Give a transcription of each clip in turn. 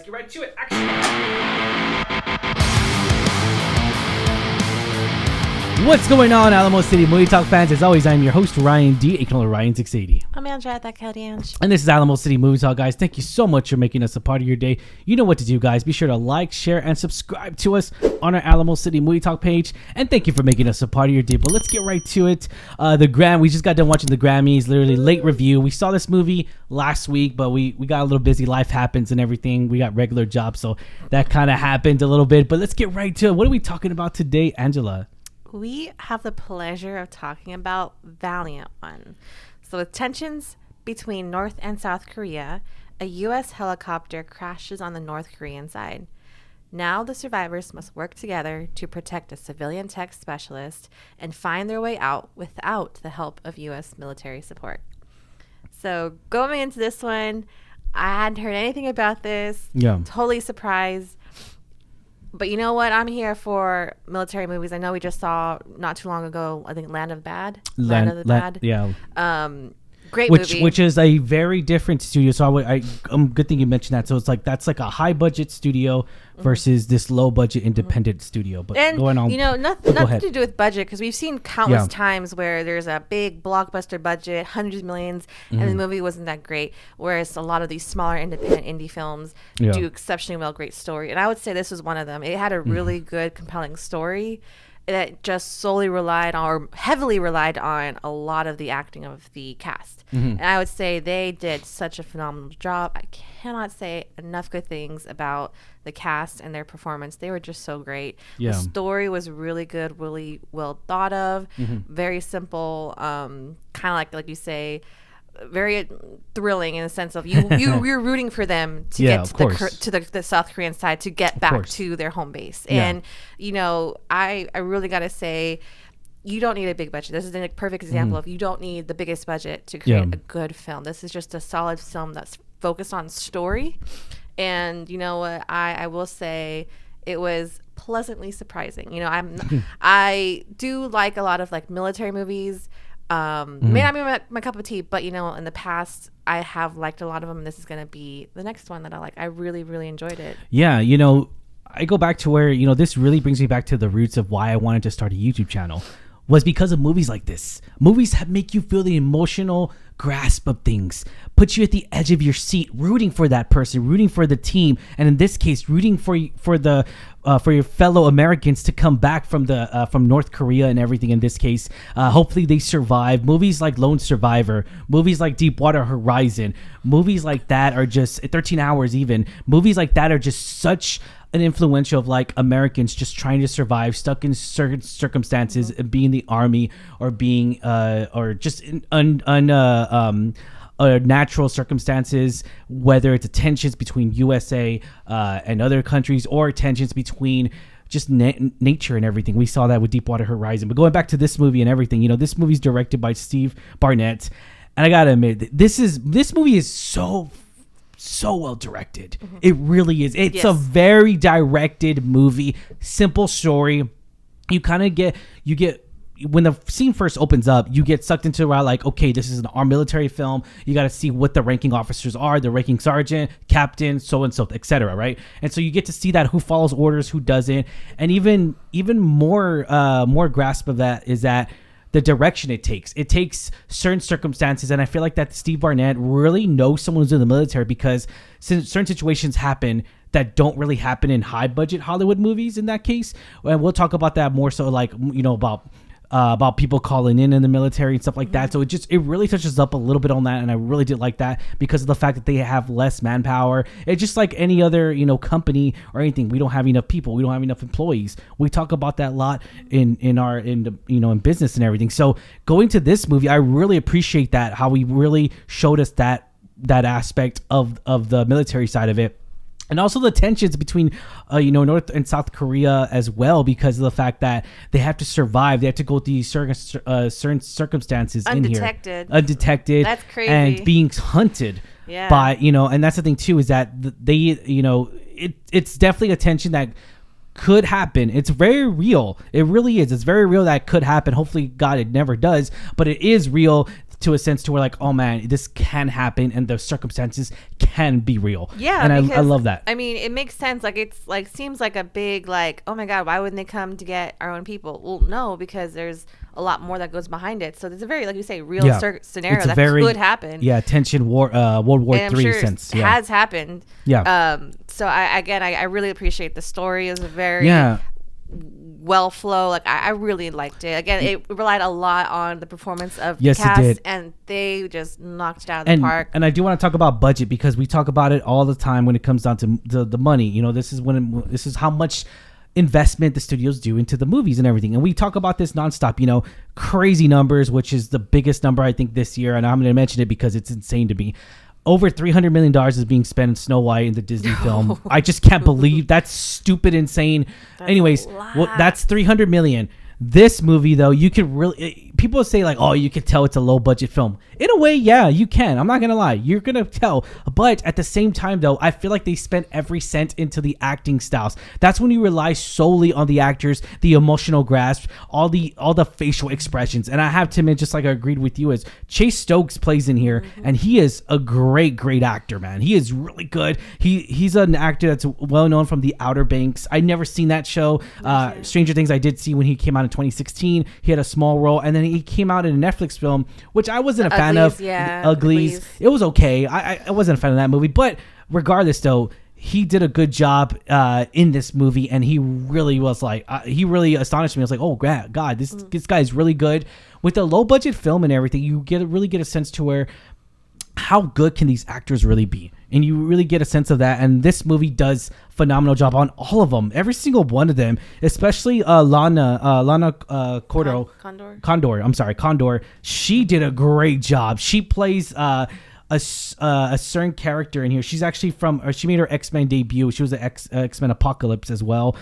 Get right to it. Action. What's going on, Alamo City Movie Talk fans? As always, I'm your host, Ryan D. aka Ryan680. I'm Andrea, that Ange. And this is Alamo City Movie Talk, guys. Thank you so much for making us a part of your day. You know what to do, guys. Be sure to like, share, and subscribe to us on our Alamo City Movie Talk page. And thank you for making us a part of your day. But let's get right to it. We just got done watching the Grammys, literally late review. We saw this movie last week, but we got a little busy. Life happens and everything. We got regular jobs, so that kind of happened a little bit. But let's get right to it. What are we talking about today, Angela? We have the pleasure of talking about Valiant One. So with tensions between North and South Korea, a U.S. helicopter crashes on the North Korean side. Now the survivors must work together to protect a civilian tech specialist and find their way out without the help of U.S. military support. So going into this one, I hadn't heard anything about this. Yeah. Totally surprised. But you know what? I'm here for military movies. I know we just saw not too long ago, I think Land of the Bad. Yeah. Great movie. Which is a very different studio. So good thing you mentioned that. So it's like that's like a high budget studio versus this low budget independent studio. But and going on, nothing to do with budget, because we've seen countless times where there's a big blockbuster budget, hundreds of millions, and the movie wasn't that great. Whereas a lot of these smaller independent indie films do exceptionally well, great story. And I would say this was one of them. It had a really good, compelling story that just solely relied on, or heavily relied on, a lot of the acting of the cast. And I would say they did such a phenomenal job. I cannot say enough good things about the cast and their performance. They were just so great. The story was really good, really well thought of, very simple, kind of like you say, very thrilling in the sense of you're rooting for them to get to the South Korean side to get back to their home base. And I really gotta say, you don't need a big budget. This is a perfect example of you don't need the biggest budget to create a good film. This is just a solid film that's focused on story. And you know what, I will say it was pleasantly surprising. I do like a lot of like military movies. May not be my cup of tea, but in the past I have liked a lot of them, and this is going to be the next one that I like. I really, really enjoyed it. I go back to where this really brings me back to the roots of why I wanted to start a YouTube channel, was because of movies like this. Movies make you feel the emotional grasp of things, put you at the edge of your seat, rooting for that person, rooting for the team, and in this case, rooting for your fellow Americans to come back from North Korea and everything. In this case, hopefully they survive. Movies like Lone Survivor, movies like Deepwater Horizon, movies like that are just 13 Hours. Even movies like that are just such an influential of like Americans just trying to survive, stuck in certain circumstances, being the army or being or just natural circumstances, whether it's tensions between USA and other countries or tensions between just nature and everything. We saw that with Deepwater Horizon. But going back to this movie and everything, this movie's directed by Steve Barnett, and I gotta admit, this movie is so well directed. It really is. It's a very directed movie, simple story. You get when the scene first opens up, you get sucked into like, okay, this is our military film. You got to see what the ranking officers are, the ranking sergeant, captain, so and so, etc. Right? And so you get to see that who follows orders, who doesn't, and even more grasp of that is that the direction it takes certain circumstances. And I feel like that Steve Barnett really knows someone who's in the military, because certain situations happen that don't really happen in high budget Hollywood movies in that case. And we'll talk about that more so, like, about people calling in the military and stuff like that. So it really touches up a little bit on that, and I really did like that because of the fact that they have less manpower. It's just like any other company or anything. We don't have enough people. We don't have enough employees. We talk about that a lot in business and everything. So going to this movie, I really appreciate that, how we really showed us that aspect of the military side of it. And also the tensions between, North and South Korea as well, because of the fact that they have to survive. They have to go through certain circumstances undetected. That's crazy. And being hunted by, and that's the thing too, is that they, it's definitely a tension that could happen. It's very real. It really is. It's very real that could happen. Hopefully, God, it never does, but it is real to a sense to where like, oh man, this can happen and the circumstances can be real. Yeah, and I love that. I mean, it makes sense. Like, it's like seems like a big like, oh my god, why wouldn't they come to get our own people? Well, no, because there's a lot more that goes behind it. So there's a very, like you say, real scenario that could happen. Yeah, tension war, World War III sense. Yeah. Has happened. Yeah. So I really appreciate the story. It was a very well flow. Like I really liked it. Again, it relied a lot on the performance of the cast, it did. and they just knocked it out of the park. And I do want to talk about budget because we talk about it all the time when it comes down to the money. You know, this is how much investment the studios do into the movies and everything, and we talk about this nonstop. You know, crazy numbers, which is the biggest number I think this year, and I'm going to mention it because it's insane to me. Over $300 million is being spent in Snow White in the Disney film. I just can't believe that's stupid, insane. Anyways, that's $300 million. This movie, though, you could really... People say, like, oh, you can tell it's a low-budget film. In a way, yeah, you can. I'm not going to lie. You're going to tell. But at the same time, though, I feel like they spent every cent into the acting styles. That's when you rely solely on the actors, the emotional grasp, all the facial expressions. And I have to admit, just like I agreed with you, is Chase Stokes plays in here, and he is a great, great actor, man. He is really good. He's an actor that's well-known from The Outer Banks. I'd never seen that show. Stranger Things I did see when he came out in 2016. He had a small role, and then he came out in a Netflix film, which I wasn't a fan of. Uglies. It was okay. I wasn't a fan of that movie, but regardless, though, he did a good job in this movie, and he really was like, he really astonished me. I was like, oh God, this guy is really good. With a low budget film and everything, you really get a sense to where how good can these actors really be, and you really get a sense of that. And this movie does phenomenal job on all of them, every single one of them, especially Lana Condor. She did a great job. She plays a certain character in here. She's actually she made her X-Men debut. She was an X-Men Apocalypse as well.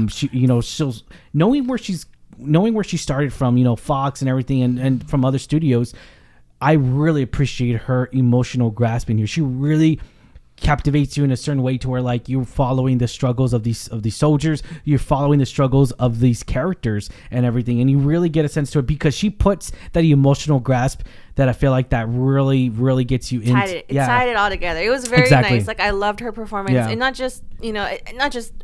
She's knowing where she started from, Fox and everything, and from other studios. I really appreciate her emotional grasp in here. She really captivates you in a certain way to where like you're following the struggles of these soldiers, you're following the struggles of these characters and everything, and you really get a sense to it because she puts that emotional grasp that I feel like that really, really gets you into. Tied it all together. It was very nice. Like I loved her performance, and not just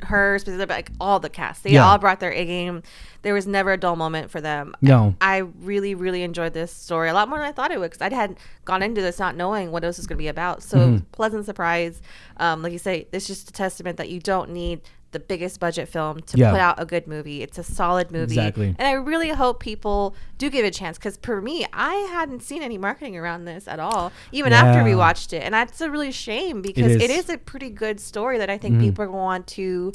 her specifically, but like all the cast. They all brought their A game. There was never a dull moment for them. No, I really, really enjoyed this story a lot more than I thought it would, because I had gone into this not knowing what else was going to be about. So pleasant surprise. Like you say, it's just a testament that you don't need the biggest budget film to put out a good movie. It's a solid movie. Exactly. And I really hope people do give it a chance, because for me, I hadn't seen any marketing around this at all, even after we watched it. And that's a really shame, because it is a pretty good story that I think people are going to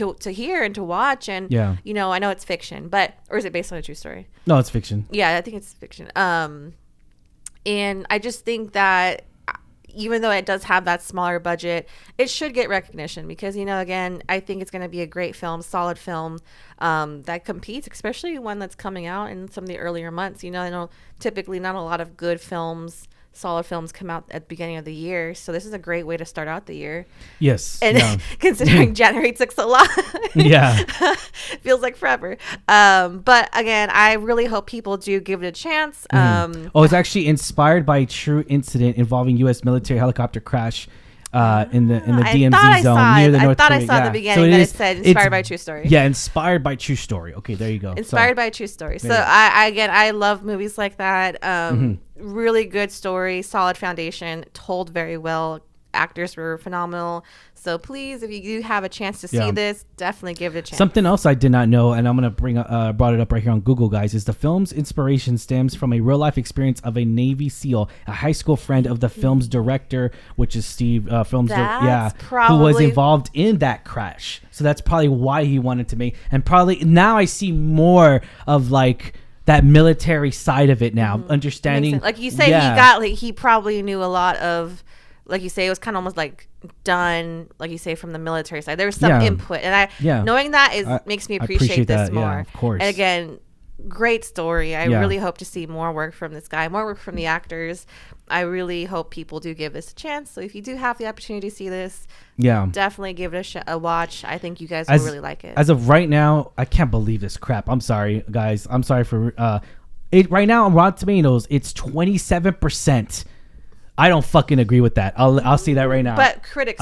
want to hear and to watch. And, I know it's fiction, or is it based on a true story? No, it's fiction. Yeah, I think it's fiction. And I just think that even though it does have that smaller budget, it should get recognition, because, again, I think it's going to be a great film, solid film that competes, especially one that's coming out in some of the earlier months. I know typically not a lot of good films, solid films come out at the beginning of the year. So this is a great way to start out the year. Yes. And considering January took so long. Feels like forever. But again, I really hope people do give it a chance. It's actually inspired by a true incident involving U.S. military helicopter crash in the DMZ zone near the North Korea. I thought I saw at the beginning that it said inspired by true story. Yeah, inspired by true story. Okay, there you go. Inspired by true story. So I love movies like that. Really good story, solid foundation, told very well. Actors were phenomenal. So please, if you do have a chance to see this, definitely give it a chance. Something else I did not know, and I'm going to brought it up right here on Google, guys, is the film's inspiration stems from a real-life experience of a Navy SEAL, a high school friend of the film's director, which is Steve, who was involved in that crash. So that's probably why he wanted to make, and probably now I see more of like that military side of it now, understanding. Like you say, he probably knew a lot of, like you say, it was kind of almost like done, like you say, from the military side. There was some input, and knowing that makes me appreciate this more. Of course. And again, great story. I really hope to see more work from this guy, more work from the actors. I really hope people do give this a chance. So if you do have the opportunity to see this, definitely give it a watch. I think you guys will really like it. As of right now, I can't believe this crap. I'm sorry, guys. I'm sorry for Right now on Rotten Tomatoes, it's 27%. I don't fucking agree with that. I'll say that right now. But critics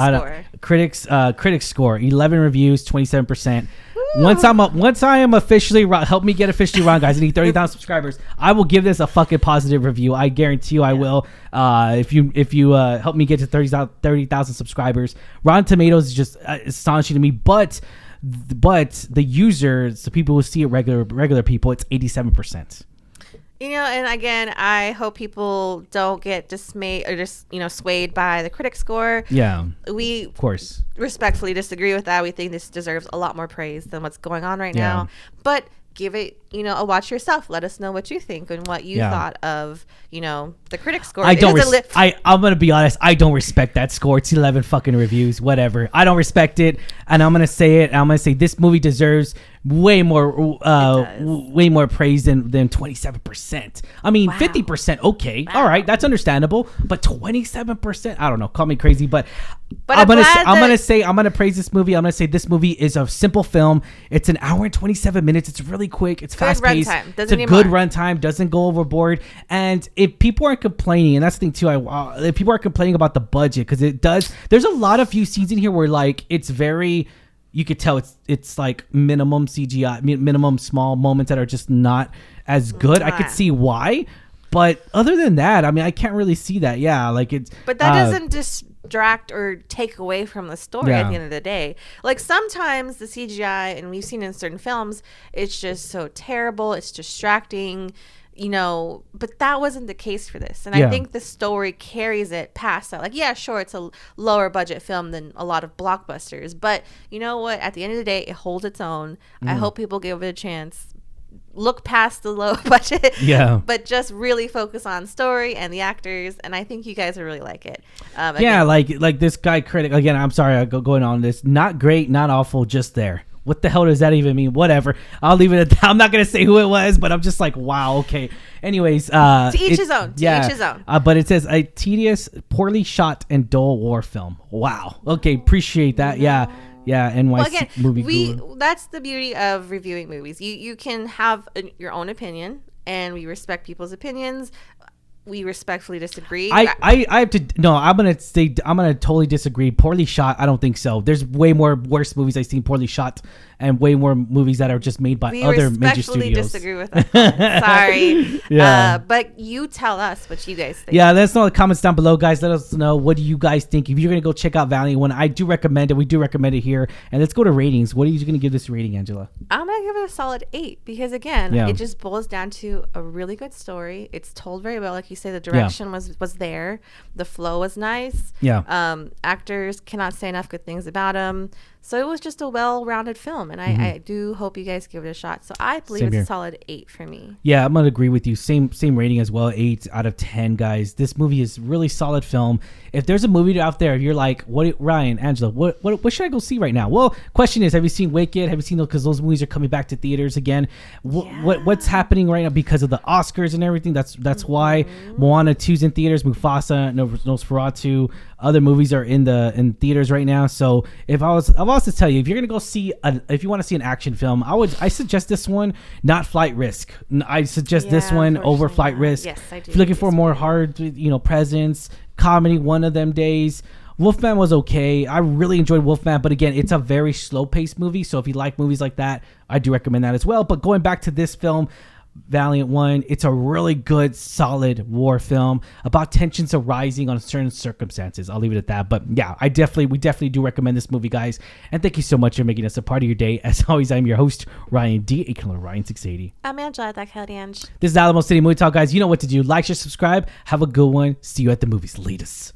score 11 reviews, 27%. Once I am officially help me get officially wrong, guys. I need 30,000 subscribers. I will give this a fucking positive review. I guarantee you, I will. If you help me get to 30,000 subscribers, Rotten Tomatoes is just astonishing to me. But the users, the people who see it, regular people, it's 87%. And again, I hope people don't get dismayed or just, swayed by the critic score. Yeah. We, of course, respectfully disagree with that. We think this deserves a lot more praise than what's going on right now. But give it, a watch yourself. Let us know what you think and what you thought of, the critic score. I'm going to be honest. I don't respect that score. It's 11 fucking reviews, whatever. I don't respect it. And I'm going to say it. I'm going to say this movie deserves way more praise than 27%. I mean, 50%. Okay. All right. That's understandable. But 27%, I don't know. Call me crazy, but I'm going to praise this movie. I'm going to say this movie is a simple film. It's an hour and 27 minutes. It's really quick. It's fast paced. It's a good runtime. Doesn't go overboard. And if people aren't complaining, and that's the thing too, if people are complaining about the budget, because it does, there's a lot of few scenes in here where like it's very, you could tell it's like minimum CGI, minimum small moments that are just not as good. I could see why, but other than that, I mean, I can't really see that. Yeah, like it's. But that doesn't distract or take away from the story at the end of the day. Like sometimes the CGI, and we've seen in certain films, it's just so terrible. It's distracting. But that wasn't the case for this. And I think the story carries it past that. Like, yeah, sure, it's a lower budget film than a lot of blockbusters. But you know what? At the end of the day, it holds its own. I hope people give it a chance. Look past the low budget. But just really focus on story and the actors. And I think you guys will really like it. Like this guy critic. Again, I'm sorry, I go going on this. Not great, not awful, just there. What the hell does that even mean? Whatever. I'll leave it at that. I'm not going to say who it was, but I'm just like, wow, okay. Anyways. To each his own. But it says a tedious, poorly shot, and dull war film. Wow. Okay, appreciate that. Yeah. NYC movie. That's the beauty of reviewing movies. You can have your own opinion, and we respect people's opinions. We respectfully disagree. I have to no. I'm gonna totally disagree. Poorly shot, I don't think so. There's way more worse movies I've seen poorly shot, and way more movies that are just made by other major studios. We respectfully disagree with that. Sorry. But you tell us what you guys think. Yeah, let us know in the comments down below, guys. Let us know, what do you guys think? If you're gonna go check out Valiant One, I do recommend it. We do recommend it here. And let's go to ratings. What are you gonna give this rating, Angela? I'm gonna give it a solid 8 because again, it just boils down to a really good story. It's told very well, like you say. The direction was there. The flow was nice. Actors cannot say enough good things about them. So it was just a well-rounded film, and I do hope you guys give it a shot. So I believe it's a solid 8 for me. Yeah, I'm gonna agree with you. Same rating as well. 8 out of 10, guys. This movie is really solid film. If there's a movie out there, if you're like, Ryan, Angela, what should I go see right now? Well, question is, have you seen Wicked? Have you seen those? Because those movies are coming back to theaters again. What's happening right now because of the Oscars and everything? That's why Moana 2's in theaters. Mufasa, Nosferatu, other movies are in theaters right now. So if I was to tell you, if you're gonna go see if you want to see an action film, I suggest this one, not Flight Risk. I suggest this one over Flight Risk. Yes, I do. If you're looking for more hard, presence, comedy, one of them days. Wolfman was okay. I really enjoyed Wolfman, but again, it's a very slow-paced movie. So if you like movies like that, I do recommend that as well. But going back to this film, Valiant One, it's a really good, solid war film about tensions arising on certain circumstances. I'll leave it at that. But yeah, we definitely do recommend this movie, guys. And thank you so much for making us a part of your day. As always, I'm your host, Ryan D. aka Ryan 680. I'm Angela, that Ange. This is Alamo City Movie Talk, guys. You know what to do. Like, share, subscribe. Have a good one. See you at the movies. Latest.